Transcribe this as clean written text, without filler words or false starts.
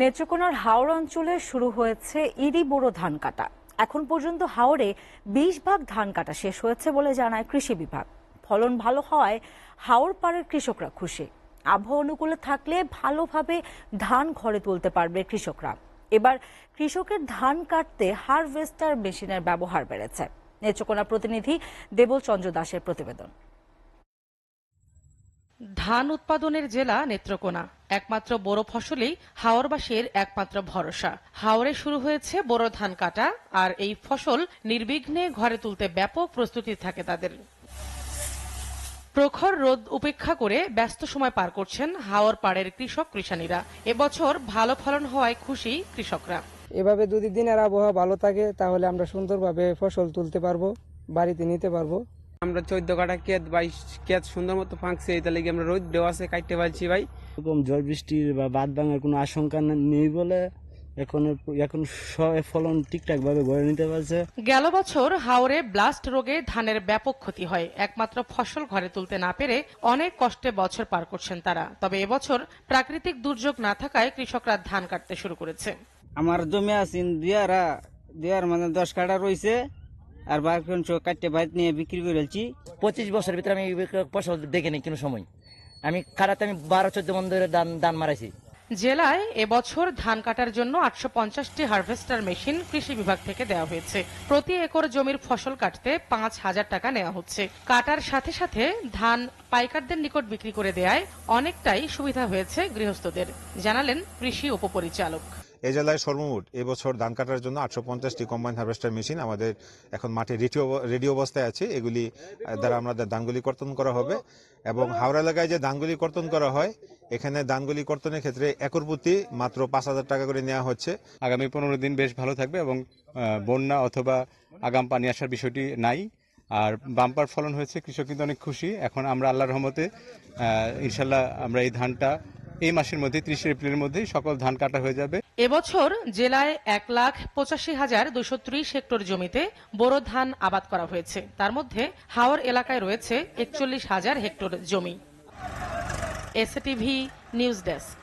নেত্রকোনার হাওর অঞ্চলে শুরু হয়েছে ইরি বোরো ধান কাটা। এখন পর্যন্ত হাওরে 20 ভাগ ধান কাটা শেষ হয়েছে বলে জানায় কৃষি বিভাগ। ফলন ভালো হওয়ায় হাওর পাড়ের কৃষকরা খুশি। আবহাওয়া অনুকূলে থাকলে ভালোভাবে ধান ঘরে তুলতে পারবে কৃষকরা। এবার কৃষকের ধান কাটতে হারভেস্টার মেশিনের ব্যবহার বেড়েছে। নেত্রকোনা প্রতিনিধি দেবল চন্দ্র দাসের প্রতিবেদন। ধান উৎপাদনের জেলা নেত্রকোনা। একমাত্র বোরো ফসলেই হাওরবাসীর একমাত্র ভরসা। হাওরে শুরু হয়েছে বোরো ধান কাটা, আর এই ফসল নির্বিঘ্নে ঘরে তুলতে ব্যাপক প্রস্তুতি থাকে তাদের। প্রখর রোদ উপেক্ষা করে ব্যস্ত সময় পার করছেন হাওর পাড়ের কৃষক কৃষানীরা। এবছর ভালো ফলন হওয়ায় খুশি কৃষকরা। এভাবে যদি দিনের আবহাওয়া ভালো থাকে তাহলে আমরা সুন্দরভাবে ফসল তুলতে পারবো, বাড়িতে নিতে পারবো। আমরা 14 কাটা ক্ষেত 22 ক্ষেত সুন্দর মতো ফাঁকছে, এটা লাগে আমরা রোদ দেওয়া আছে কাটতে পারছি ভাই। এরকম ঝড় বৃষ্টির বা বাদ ভাঙার কোনো আশঙ্কা নেই বলে এখন ফলন ঠিকঠাক ভাবে গড়ে নিতে পারছে। গেল বছর হাওরে ব্লাস্ট রোগে ধানের ব্যাপক ক্ষতি হয়। একমাত্র ফসল ঘরে তুলতে না পেরে অনেক কষ্টে বছর পার করছেন তারা। তবে এবছর প্রাকৃতিক দুর্যোগ না থাকায় কৃষকরা ধান কাটতে শুরু করেছে। আমার জমি আছে দুয়ার মানে 10 কাটা রয়েছে, আর বাকি কাটতে বাইরে নিয়ে বিক্রি করেছি। 25 বছরের ভিতরে আমি ফসল দেখিনি কোনো সময়। আমি কাটাতে 12-14 মন ধরে ধান মারাইছি। জেলায় এবছর ধান কাটার জন্য 850টি হারভেস্টার মেশিন কৃষি বিভাগ থেকে দেওয়া হয়েছে। প্রতি একর জমির ফসল কাটতে 5,000 টাকা নেওয়া হচ্ছে। কাটার সাথে সাথে ধান পাইকারদের নিকট বিক্রি করে দেওয়ায় অনেকটাই সুবিধা হয়েছে গৃহস্থদের, জানালেন কৃষি উপপরিচালক। এই জেলায় সর্বমোট এবছর ধান কাটার জন্য 850টি কম্বাইন হারভেস্টার মেশিন আমাদের এখন মাঠে রেডি অবস্থায় আছে। এগুলি দ্বারা আমাদের ধানগুলি কর্তন করা হবে এবং হাওড়া এলাকায় যে ধানগুলি কর্তন করা হয়, এখানে ধানগুলি কর্তনের ক্ষেত্রে একর প্রতি মাত্র 5,000 টাকা করে নেওয়া হচ্ছে। আগামী 15 দিন বেশ ভালো থাকবে এবং বন্যা অথবা আগাম পানি আসার বিষয়টি নাই। আর বাম্পার ফলন হয়েছে, কৃষক কিন্তু অনেক খুশি। এখন আমরা আল্লাহর রহমতে ইনশাল্লাহ আমরা এই ধানটা এই মাসের মধ্যে 30 এপ্রিলের মধ্যেই সকল ধান কাটা হয়ে যাবে। এবছর জেলায় 1,85,230 হেক্টর জমিতে বোরো ধান আবাদ করা হয়েছে। তার মধ্যে হাওর এলাকায় রয়েছে 41,000 হেক্টর জমি। STV news desk.